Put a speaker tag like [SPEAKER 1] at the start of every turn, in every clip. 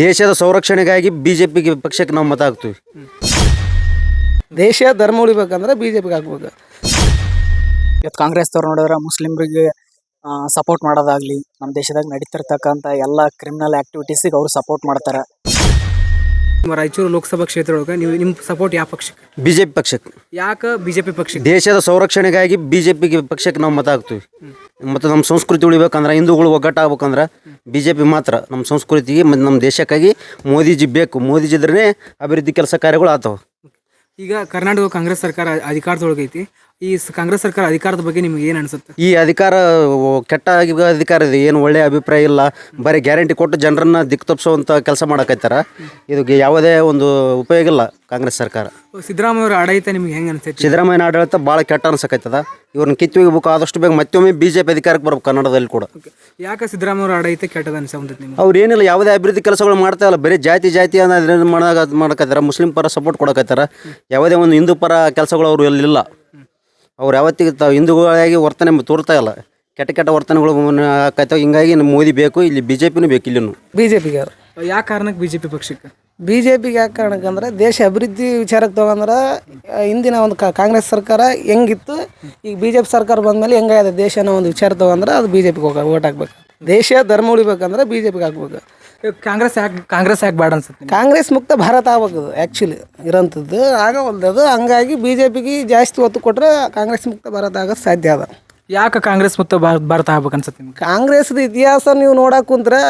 [SPEAKER 1] ದೇಶದ ಸಂರಕ್ಷಣೆಗಾಗಿ ಬಿಜೆಪಿಗೆ ಪಕ್ಷಕ್ಕೆ ನಾವು ಮತ ಹಾಕ್ತೀವಿ.
[SPEAKER 2] ದೇಶ ಧರ್ಮ ಉಳಿಬೇಕಂದ್ರೆ ಬಿಜೆಪಿಗೆ ಹಾಕ್ಬೇಕು.
[SPEAKER 3] ಇವತ್ತು ಕಾಂಗ್ರೆಸ್ದವ್ರು ನೋಡಿದ್ರೆ ಮುಸ್ಲಿಮ್ರಿಗೆ ಸಪೋರ್ಟ್ ಮಾಡೋದಾಗ್ಲಿ, ನಮ್ಮ ದೇಶದಾಗ ನಡೀತಿರ್ತಕ್ಕಂಥ ಎಲ್ಲ ಕ್ರಿಮಿನಲ್ ಆಕ್ಟಿವಿಟೀಸಿಗೆ ಅವರು ಸಪೋರ್ಟ್ ಮಾಡ್ತಾರೆ.
[SPEAKER 4] ರಾಯಚೂರು ಲೋಕಸಭಾ ಕ್ಷೇತ್ರದೊಳಗೆ ನೀವು ನಿಮ್ಮ ಸಪೋರ್ಟ್ ಯಾವ ಪಕ್ಷಕ್ಕೆ?
[SPEAKER 1] ಬಿಜೆಪಿ ಪಕ್ಷಕ್ಕೆ.
[SPEAKER 4] ಯಾಕೆ ಬಿಜೆಪಿ ಪಕ್ಷಕ್ಕೆ?
[SPEAKER 1] ದೇಶದ ಸಂರಕ್ಷಣೆಗಾಗಿ ಬಿಜೆಪಿಗೆ ಪಕ್ಷಕ್ಕೆ ನಾವು ಮತ ಹಾಕ್ತೀವಿ. ಮತ್ತು ನಮ್ಮ ಸಂಸ್ಕೃತಿ ಉಳಿಬೇಕಂದ್ರೆ, ಹಿಂದೂಗಳು ಒಗ್ಗಟ್ಟಾಗಬೇಕಂದ್ರೆ ಬಿಜೆಪಿ ಮಾತ್ರ ನಮ್ಮ ಸಂಸ್ಕೃತಿಗೆ ಮತ್ತು ನಮ್ಮ ದೇಶಕ್ಕಾಗಿ ಮೋದಿಜಿ ಬೇಕು. ಮೋದಿಜಿ ಇದ್ರೇ ಅಭಿವೃದ್ಧಿ ಕೆಲಸ ಕಾರ್ಯಗಳು ಆಗ್ತಾವೆ.
[SPEAKER 4] ಈಗ ಕರ್ನಾಟಕ ಕಾಂಗ್ರೆಸ್ ಸರ್ಕಾರ ಅಧಿಕಾರದೊಳಗೈತಿ. ಈ ಕಾಂಗ್ರೆಸ್ ಸರ್ಕಾರ ಅಧಿಕಾರದ ಬಗ್ಗೆ ನಿಮ್ಗೆ ಏನು ಅನಿಸುತ್ತೆ?
[SPEAKER 1] ಈ ಅಧಿಕಾರ ಕೆಟ್ಟ ಅಧಿಕಾರ ಇದೆ, ಏನು ಒಳ್ಳೆಯ ಅಭಿಪ್ರಾಯ ಇಲ್ಲ. ಬರೀ ಗ್ಯಾರಂಟಿ ಕೊಟ್ಟು ಜನರನ್ನು ದಿಕ್ಕು ತಪ್ಪಿಸುವಂಥ ಕೆಲಸ ಮಾಡಕತ್ತಾರ. ಇದಕ್ಕೆ ಯಾವುದೇ ಒಂದು ಉಪಯೋಗ ಇಲ್ಲ ಕಾಂಗ್ರೆಸ್ ಸರ್ಕಾರ.
[SPEAKER 4] ಸಿದ್ದರಾಮಯ್ಯ ಆಡಳಿತ ನಿಮ್ಗೆ ಹೆಂಗೆ ಅನಿಸ್ತೈತಿ?
[SPEAKER 1] ಸಿದ್ದರಾಮಯ್ಯನ ಆಡಳಿತ ಭಾಳ ಕೆಟ್ಟ ಅನ್ಸಕತ್ತದ. ಇವ್ರನ್ನ ಕಿತ್ತು ಹೋಗ್ಬೇಕು, ಆದಷ್ಟು ಬೇಗ ಮತ್ತೊಮ್ಮೆ ಬಿಜೆಪಿ ಅಧಿಕಾರಕ್ಕೆ ಬರ್ಬೇಕು ಕನ್ನಡದಲ್ಲಿ ಕೂಡ.
[SPEAKER 4] ಯಾಕೆ ಸಿದ್ದರಾಮಯ್ಯ ಆಡಳಿತ ಕೆಟ್ಟದ ಅನ್ಸಂತೈತಿ ನಿಮ್ಗೆ?
[SPEAKER 1] ಅವ್ರು ಏನಿಲ್ಲ, ಯಾವುದೇ ಅಭಿವೃದ್ಧಿ ಕೆಲಸಗಳು ಮಾಡ್ತಾ ಇಲ್ಲ. ಬರೀ ಜಾತಿ ಅನ್ನೋದು ಮಾಡಕತ್ತಾರ. ಮುಸ್ಲಿಂ ಪರ ಸಪೋರ್ಟ್ ಕೊಡಕತ್ತಾರ. ಯಾವುದೇ ಒಂದು ಹಿಂದೂ ಪರ ಕೆಲಸಗಳು ಅವರು ಎಲ್ಲಿಲ್ಲ. ಅವ್ರು ಯಾವತ್ತಿಗೆ ತಾವು ಹಿಂದೂಗಳಾಗಿ ವರ್ತನೆ ತೋರ್ತಾ ಇಲ್ಲ. ಕೆಟ್ಟ ವರ್ತನೆಗಳು ಹಾಕೈತಾವೆ. ಹಿಂಗಾಗಿ ನಮ್ಮ ಮೋದಿ ಬೇಕು, ಇಲ್ಲಿ ಬಿಜೆಪಿನೂ ಬೇಕು. ಇಲ್ಲಿನೂ
[SPEAKER 2] ಬಿಜೆಪಿಗೆ
[SPEAKER 4] ಯಾವ ಕಾರಣಕ್ಕೆ ಬಿಜೆಪಿ ಪಕ್ಷಕ್ಕೆ?
[SPEAKER 2] ಬಿಜೆಪಿಗೆ ಯಾಕೆ ಕಾರಣಕ್ಕಂದ್ರೆ ದೇಶ ಅಭಿವೃದ್ಧಿ ವಿಚಾರಕ್ಕೆ ತಗೊಂಡ್ರೆ ಹಿಂದಿನ ಒಂದು ಕಾಂಗ್ರೆಸ್ ಸರ್ಕಾರ ಹೆಂಗಿತ್ತು, ಈಗ ಬಿಜೆಪಿ ಸರ್ಕಾರ ಬಂದಮೇಲೆ ಹೆಂಗಾಗಿದೆ ದೇಶನ ಒಂದು ವಿಚಾರ ತಗೊಂಡ್ರೆ ಅದು ಬಿಜೆಪಿಗೆ ಓಟ್ ಹಾಕ್ಬೇಕು. ದೇಶ ಧರ್ಮ ಉಳಿಬೇಕಂದ್ರೆ ಬಿಜೆಪಿಗೆ ಹಾಕ್ಬೇಕು.
[SPEAKER 4] ಕಾಂಗ್ರೆಸ್ ಯಾಕೆ ಬೇಡ ಅನ್ಸುತ್ತೆ?
[SPEAKER 2] ಕಾಂಗ್ರೆಸ್ ಮುಕ್ತ ಭಾರತ ಆಗ್ಬೇಕು ಆ್ಯಕ್ಚುಲಿ ಇರೋಂಥದ್ದು ಆಗವಲ್ದದು. ಹಂಗಾಗಿ ಬಿಜೆಪಿಗೆ ಜಾಸ್ತಿ ಒತ್ತು ಕೊಟ್ಟರೆ ಕಾಂಗ್ರೆಸ್ ಮುಕ್ತ ಭಾರತ ಆಗೋದು ಸಾಧ್ಯ ಅದ.
[SPEAKER 4] ಯಾಕೆ ಕಾಂಗ್ರೆಸ್ ಮುಕ್ತ ಭಾರತ ಆಗ್ಬೇಕು ಅನ್ಸುತ್ತೆ ನಿಮ್ಗೆ?
[SPEAKER 2] ಕಾಂಗ್ರೆಸ್ದ ಇತಿಹಾಸ ನೀವು ನೋಡಕ್ಕೆ ಕುಂತ್ರೆ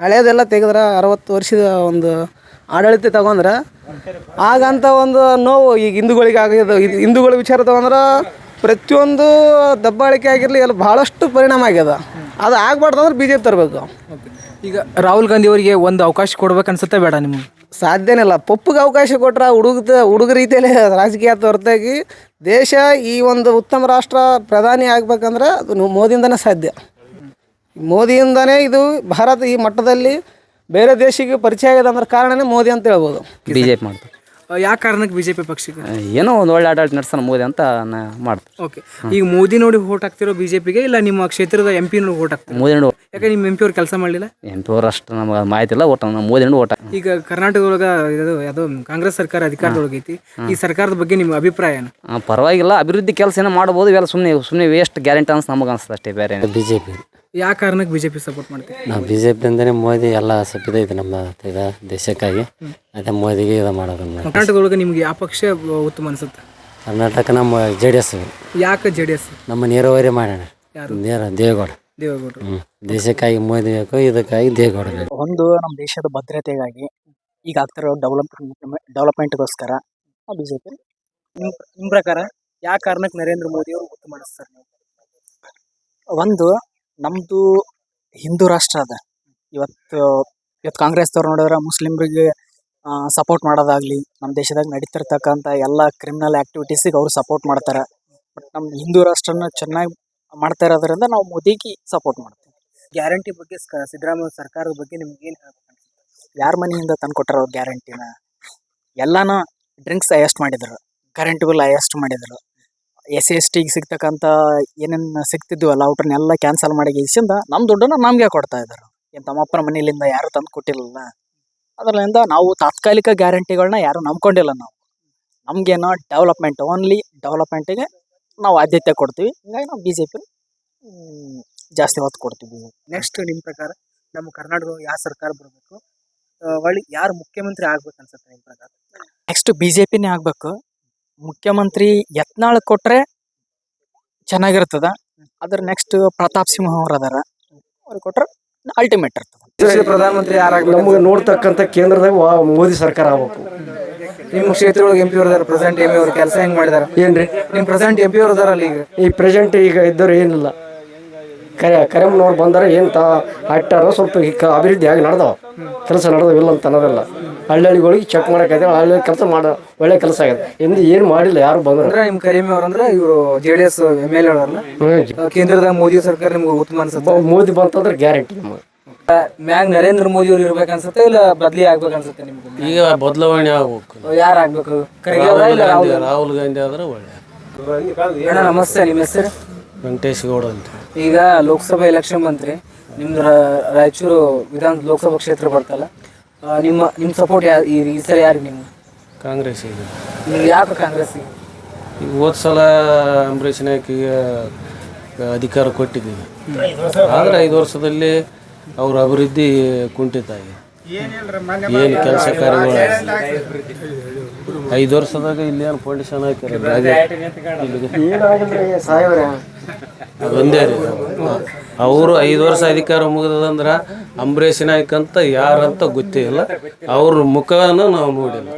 [SPEAKER 2] ಹಳೇದೆಲ್ಲ ತೆಗೆದ್ರೆ 60 ವರ್ಷದ ಒಂದು ಆಡಳಿತ ತಗೊಂಡ್ರೆ ಆಗಂತ ಒಂದು ನೋವು ಈಗ ಹಿಂದೂಗಳಿಗೆ ಆಗಿದೆ. ಹಿಂದೂಗಳ ವಿಚಾರ ತಗೊಂಡ್ರೆ ಪ್ರತಿಯೊಂದು ದಬ್ಬಾಳಿಕೆ ಆಗಿರಲಿ ಎಲ್ಲ ಭಾಳಷ್ಟು ಪರಿಣಾಮ ಆಗ್ಯದ. ಅದು ಆಗ್ಬಾರ್ದು ಅಂದ್ರೆ ಬಿ ಜೆ ಪಿ ತರಬೇಕು.
[SPEAKER 4] ಈಗ ರಾಹುಲ್ ಗಾಂಧಿ ಅವರಿಗೆ ಒಂದು ಅವಕಾಶ ಕೊಡ್ಬೇಕು ಅನ್ಸುತ್ತೆ ಬೇಡ ನಿಮಗೆ?
[SPEAKER 2] ಸಾಧ್ಯನೇ ಇಲ್ಲ. ಪಪ್ಪಗೆ ಅವಕಾಶ ಕೊಟ್ರೆ ಹುಡುಗ ರೀತಿಯಲ್ಲಿ ರಾಜಕೀಯ ಹೊರತಾಗಿ ದೇಶ ಈ ಒಂದು ಉತ್ತಮ ರಾಷ್ಟ್ರ ಪ್ರಧಾನಿ ಆಗ್ಬೇಕಂದ್ರೆ ಅದು ಮೋದಿಯಿಂದನೇ ಸಾಧ್ಯ. ಮೋದಿಯಿಂದನೇ ಇದು ಭಾರತ ಈ ಮಟ್ಟದಲ್ಲಿ ಬೇರೆ ದೇಶಕ್ಕೆ ಪರಿಚಯ ಆಗಿದೆ ಅಂದ್ರೆ ಕಾರಣನೇ ಮೋದಿ ಅಂತ ಹೇಳ್ಬೋದು.
[SPEAKER 5] ಬಿಜೆಪಿ ಮಾಡ್ತಾರೆ.
[SPEAKER 4] ಯಾವ ಕಾರಣಕ್ಕೆ ಬಿಜೆಪಿ ಪಕ್ಷಕ್ಕೆ?
[SPEAKER 5] ಏನೋ ಒಂದು ಒಳ್ಳೆ ಆಡಳಿತ ನಡೆಸೋಣ ಮೋದಿ ಅಂತ ಮಾಡ್ತಾರೆ.
[SPEAKER 4] ಓಕೆ, ಈಗ ಮೋದಿ ನೋಡಿ ಓಟ್ ಹಾಕ್ತಿರೋ ಬಿಜೆಪಿಗೆ, ಇಲ್ಲ ನಿಮ್ಮ ಕ್ಷೇತ್ರದ ಎಂ ಪಿ ನೋಡಿ ಓಟ್ ಹಾಕ್ತಾರೆ?
[SPEAKER 5] ಮೋದಿ ನೋಡಿ.
[SPEAKER 4] ಯಾಕೆ ನಿಮ್ಮ ಎಂ ಪಿ ಅವ್ರು ಕೆಲಸ ಮಾಡಲಿಲ್ಲ?
[SPEAKER 5] ಎಂ ಪಿ ಅವ್ರು ಅಷ್ಟು ನಮ್ಗೆ ಮಾಹಿತಿ ಇಲ್ಲ. ಒಟ್ಟು ಮೋದಿ ನೋಡಿ ಓಟ.
[SPEAKER 4] ಈಗ ಕರ್ನಾಟಕದೊಳಗೆ ಯಾವುದೋ ಕಾಂಗ್ರೆಸ್ ಸರ್ಕಾರ ಅಧಿಕಾರದೊಳಗೈತಿ. ಈ ಸರ್ಕಾರದ ಬಗ್ಗೆ ನಿಮ್ಮ ಅಭಿಪ್ರಾಯ ಏನು?
[SPEAKER 5] ಪರವಾಗಿಲ್ಲ, ಅಭಿವೃದ್ಧಿ ಕೆಲಸ ಏನೋ ಮಾಡ್ಬೋದು. ಇವೆಲ್ಲ ಸುಮ್ಮನೆ ವೇಸ್ಟ್ ಗ್ಯಾರಂಟಿ ಅನ್ಸ್ ನಮಗೆ ಅನ್ಸುತ್ತೆ ಅಷ್ಟೇ, ಬೇರೆ.
[SPEAKER 6] ಬಿಜೆಪಿ.
[SPEAKER 4] ಯಾವ ಕಾರಣಕ್ಕೆ ಬಿಜೆಪಿ ಸಪೋರ್ಟ್ ಮಾಡ್ತೀವಿ?
[SPEAKER 6] ನಾವು ಬಿಜೆಪಿ ಅಂದರೆ ಮೋದಿ ಎಲ್ಲ ಸಪ್ಪಿದೈತೆ ನಮ್ಮ ದೇಶಕ್ಕಾಗಿ. ಅದೇ ಮೋದಿಗೆ ಇದು ಮಾಡೋದು.
[SPEAKER 4] ಕರ್ನಾಟಕದೊಳಗೆ ನಿಮ್ಗೆ ಯಾವ ಪಕ್ಷ ಉತ್ತಮ ಅನ್ಸುತ್ತೆ?
[SPEAKER 6] ಕರ್ನಾಟಕ ನಮ್ಮ JDS.
[SPEAKER 4] ಯಾಕೆ JDS?
[SPEAKER 6] ನಮ್ಮ ನೀರಾವರಿ ಮಾಡೋಣ. ದೇವೇಗೌಡ. ದೇಶಕ್ಕಾಗಿ ಮೋದಿ ಬೇಕು, ಇದಕ್ಕಾಗಿ ದೇವೇಗೌಡ ಬೇಕು.
[SPEAKER 3] ಒಂದು ನಮ್ಮ ದೇಶದ ಭದ್ರತೆಗಾಗಿ ಈಗ ಆಗ್ತಿರೋ ಡೆವಲಪ್ಮೆಂಟ್ಗೋಸ್ಕರ ಬಿಜೆಪಿ. ನಿಮ್ಮ ಪ್ರಕಾರ ಯಾವ ಕಾರಣಕ್ಕೆ ನರೇಂದ್ರ ಮೋದಿ ಅವರು ಉತ್ತಮ ಅನಿಸ್ತಾರೆ? ಒಂದು ನಮ್ಮದು ಹಿಂದೂ ರಾಷ್ಟ್ರ ಅದ. ಇವತ್ತು ಕಾಂಗ್ರೆಸ್ದವ್ರು ನೋಡಿದ್ರೆ ಮುಸ್ಲಿಮ್ರಿಗೆ ಸಪೋರ್ಟ್ ಮಾಡೋದಾಗ್ಲಿ, ನಮ್ಮ ದೇಶದಾಗ ನಡೀತಿರ್ತಕ್ಕಂಥ ಎಲ್ಲ ಕ್ರಿಮಿನಲ್ ಆ್ಯಕ್ಟಿವಿಟೀಸಿಗೆ ಅವರು ಸಪೋರ್ಟ್ ಮಾಡ್ತಾರೆ. ಬಟ್ ನಮ್ಮ ಹಿಂದೂ ರಾಷ್ಟ್ರನ ಚೆನ್ನಾಗಿ ಮಾಡ್ತಾ ಇರೋದ್ರಿಂದ ನಾವು ಮೋದಿಗೆ ಸಪೋರ್ಟ್ ಮಾಡ್ತೀವಿ.
[SPEAKER 4] ಗ್ಯಾರಂಟಿ ಬಗ್ಗೆ ಸಿದ್ದರಾಮಯ್ಯ ಸರ್ಕಾರದ ಬಗ್ಗೆ ನಿಮ್ಗೆ ಏನು ಹೇಳ್ಬೇಕು?
[SPEAKER 3] ಯಾರ ಮನೆಯಿಂದ ತಂದು ಕೊಟ್ಟಾರ ಅವ್ರು ಗ್ಯಾರಂಟಿನ? ಎಲ್ಲಾನು ಡ್ರಿಂಕ್ಸ್ ಹೈಯೆಸ್ಟ್ ಮಾಡಿದ್ರು, ಕರೆಂಟ್ ಬಿಲ್ ಹೈಯೆಸ್ಟ್ ಮಾಡಿದ್ರು. SC/ST ಸಿಗ್ತಕ್ಕಂಥ ಏನೇನು ಸಿಗ್ತಿದ್ವಲ್ಲ ಔಟ್ರನ್ನೆಲ್ಲ ಕ್ಯಾನ್ಸಲ್ ಮಾಡಿ ಗೀಸಿಂದ ನಮ್ಮ ದುಡ್ಡನ್ನು ನಮಗೆ ಕೊಡ್ತಾ ಇದ್ದಾರೆ. ಏನು ತಮ್ಮಪ್ಪನ ಮನೆಯಿಂದ ಯಾರು ತಂದು ಕೊಟ್ಟಿಲ್ಲ. ಅದರಿಂದ ನಾವು ತಾತ್ಕಾಲಿಕ ಗ್ಯಾರಂಟಿಗಳನ್ನ ಯಾರು ನಂಬ್ಕೊಂಡಿಲ್ಲ. ನಮಗೇನೋ ಡೆವಲಪ್ಮೆಂಟ್, ಓನ್ಲಿ ಡೆವಲಪ್ಮೆಂಟಿಗೆ ನಾವು ಆದ್ಯತೆ ಕೊಡ್ತೀವಿ. ಹಿಂಗಾಗಿ ನಾವು BJP ಜಾಸ್ತಿ ಒತ್ತು ಕೊಡ್ತೀವಿ.
[SPEAKER 4] ನೆಕ್ಸ್ಟ್ ನಿಮ್ಮ ಪ್ರಕಾರ ನಮ್ಮ ಕರ್ನಾಟಕ ಯಾವ ಸರ್ಕಾರ ಬರಬೇಕು, ಒಳ್ಳೆ ಯಾರು ಮುಖ್ಯಮಂತ್ರಿ ಆಗ್ಬೇಕು ಅನ್ಸುತ್ತೆ ನಿಮ್ಮ ಪ್ರಕಾರ?
[SPEAKER 3] ನೆಕ್ಸ್ಟ್ BJPನೇ ಆಗಬೇಕು. ಮುಖ್ಯಮಂತ್ರಿ ಯತ್ನಾಳ್ ಕೊಟ್ರೆ ಚೆನ್ನಾಗಿರ್ತದ. ಅದ್ರ ನೆಕ್ಸ್ಟ್ ಪ್ರತಾಪ್ ಸಿಂಹ ಅವ್ರು ಅದಾರ, ಅವ್ರಿಗೆ ಕೊಟ್ರೆ ಅಲ್ಟಿಮೇಟ್ ಇರ್ತದೆ.
[SPEAKER 4] ಪ್ರಧಾನಮಂತ್ರಿ
[SPEAKER 2] ನಮಗೆ ನೋಡ್ತಕ್ಕಂಥ ಕೇಂದ್ರದಾಗ ಮೋದಿ ಸರ್ಕಾರ ಆಗ್ಬೇಕು.
[SPEAKER 4] ನಿಮ್ಮ ಕ್ಷೇತ್ರದೊಳಗೆ MP ಅವರು ಪ್ರೆಸೆಂಟ್ MP ಅವರು ಕೆಲಸ ಹೆಂಗ್ ಮಾಡಿದಾರ?
[SPEAKER 2] ಏನ್ರಿ
[SPEAKER 4] ನಿಮ್ಮ ಪ್ರೆಸೆಂಟ್ MP ಅವರು ಅದಾರಲ್ಲ ಈಗ?
[SPEAKER 2] ಈ ಪ್ರೆಸೆಂಟ್ ಈಗ ಇದ್ದವ್ರು ಏನಿಲ್ಲ. ಕರೆಮ್ನವ್ರು ಬಂದರೆ ಏನು ಹಾಕ್ತಾರೋ ಸ್ವಲ್ಪ ಅಭಿವೃದ್ಧಿ ಆಗಿ ನಡೆದವ, ಕೆಲಸ ನಡೆದವಿಲ್ಲ ಅಂತ ಅನ್ನೋದಿಲ್ಲ. ಹಳ್ಳಿಗಳಿಗೆ ಚೆಕ್ ಮಾಡೋಕ್ಕಾಯ್ತು, ಹಳ್ಳಿ ಕೆಲಸ ಮಾಡೋ ಒಳ್ಳೆ ಕೆಲಸ ಆಗಿದೆ. ಏನು ಮಾಡಿಲ್ಲ ಯಾರು ಬಂದ್ರೆ.
[SPEAKER 4] ನಿಮ್ಮ ಕರೀಮ್ ಅವ್ರಂದ್ರೆ ಇವರು JDS MLA ಅವರಲ್ಲ, ಕೇಂದ್ರದಾಗ ಮೋದಿ ಸರ್ಕಾರ ನಿಮ್ಗೆ ಉತ್ತಮ ಅನ್ಸುತ್ತೆ?
[SPEAKER 2] ಮೋದಿ ಬಂತಂದ್ರೆ ಗ್ಯಾರಂಟಿ ನಮಗೆ.
[SPEAKER 4] ಮ್ಯಾಗ ನರೇಂದ್ರ ಮೋದಿ ಅವ್ರು ಇರ್ಬೇಕು ಅನ್ಸುತ್ತೆ, ಇಲ್ಲ ಬದಲಿ ಆಗ್ಬೇಕು ಅನ್ಸುತ್ತೆ ನಿಮ್ಗೆ?
[SPEAKER 6] ಈಗ ಬದಲಾವಣೆ ಆಗ್ಬೇಕು.
[SPEAKER 4] ಯಾರು ಆಗ್ಬೇಕು?
[SPEAKER 6] ರಾಹುಲ್ ಗಾಂಧಿ ಆದ್ರೆ ಒಳ್ಳೆ.
[SPEAKER 4] ನಮಸ್ತೆ, ನಿಮ್ಮ ಹೆಸರು?
[SPEAKER 6] ವೆಂಕಟೇಶ್ ಗೌಡ ಅಂತ.
[SPEAKER 4] ಈಗ ಲೋಕಸಭಾ ಎಲೆಕ್ಷನ್ ಬಂತ್ರಿ.
[SPEAKER 3] ನಿಮ್ದು ರಾಯಚೂರು ವಿಧಾನ ಲೋಕಸಭಾ ಕ್ಷೇತ್ರ ಬರ್ತಲ್ಲ, ನಿಮ್ಮ ಸಪೋರ್ಟ್ ಈ ಸಲ ಯಾರಿಗೆ ನಿಮ್ಮ
[SPEAKER 7] ಕಾಂಗ್ರೆಸ್ ಈಗ
[SPEAKER 3] ನೀವು ಯಾಕೆ ಕಾಂಗ್ರೆಸ್ಸಿಗೆ?
[SPEAKER 7] ಈಗ ಹೋದ ಸಲ ಅಂಬರೀಷ್ ನಾಯ್ಕಿಗೆ ಅಧಿಕಾರ ಕೊಟ್ಟಿದ್ದೀವಿ, ಆದರೆ 5 ವರ್ಷದಲ್ಲಿ ಅವ್ರ ಅಭಿವೃದ್ಧಿ ಕುಂಠಿತ ಆಗಿದೆ. ಏನು ಕೆಲಸ ಕಾರ್ಯಗಳು 5 ವರ್ಷದಾಗ ಇಲ್ಲಿ ಏನು ಫೌಂಡೇಶನ್ ಹಾಕಿರೋದು ಅದೊಂದೇ ರೀ. ಅವರು 5 ವರ್ಷ ಅಧಿಕಾರ ಮುಗಿದಂದ್ರೆ ಅಂಬರೀಷ್ ನಾಯ್ಕ ಅಂತ ಯಾರಂತ ಗೊತ್ತೇ ಇಲ್ಲ, ಅವ್ರ ಮುಖನ ನಾವು ನೋಡಿಲ್ಲ.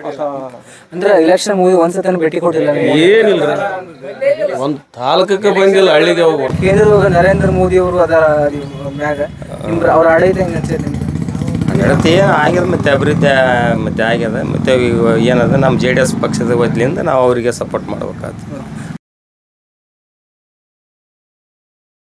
[SPEAKER 3] ಅಂದ್ರೆ ಎಲೆಕ್ಷನ್ ಮುಗಿ ಒಂದ್ಸತಿ ಭೇಟಿ ಕೊಟ್ಟಿಲ್ಲ,
[SPEAKER 7] ಏನಿಲ್ಲ ರೀ, ಒಂದು ತಾಲೂಕಕ್ಕೆ ಬಂದಿಲ್ಲ, ಹಳ್ಳಿಗೆ ಹೋಗ್ಬೋದು.
[SPEAKER 3] ಕೇಂದ್ರದಾಗ ನರೇಂದ್ರ ಮೋದಿ ಅವರು ಅದರ ಮ್ಯಾಗ ಅವ್ರ ಆಡಳಿತ ಹೆಂಗೆ ಅನ್ಸುತ್ತೆ ನಿಮ್ಗೆ?
[SPEAKER 8] ನಡತೆ ಆಗ್ಯದ ಮತ್ತು ಅಭಿವೃದ್ಧಿ ಮತ್ತು ಆಗ್ಯದ. ಮತ್ತು ಈಗ ಏನದ ನಮ್ಮ JDS ಪಕ್ಷದ ವತಿಯಿಂದ ನಾವು ಅವರಿಗೆ ಸಪೋರ್ಟ್ ಮಾಡ್ಬೇಕಾಗ್ತದೆ.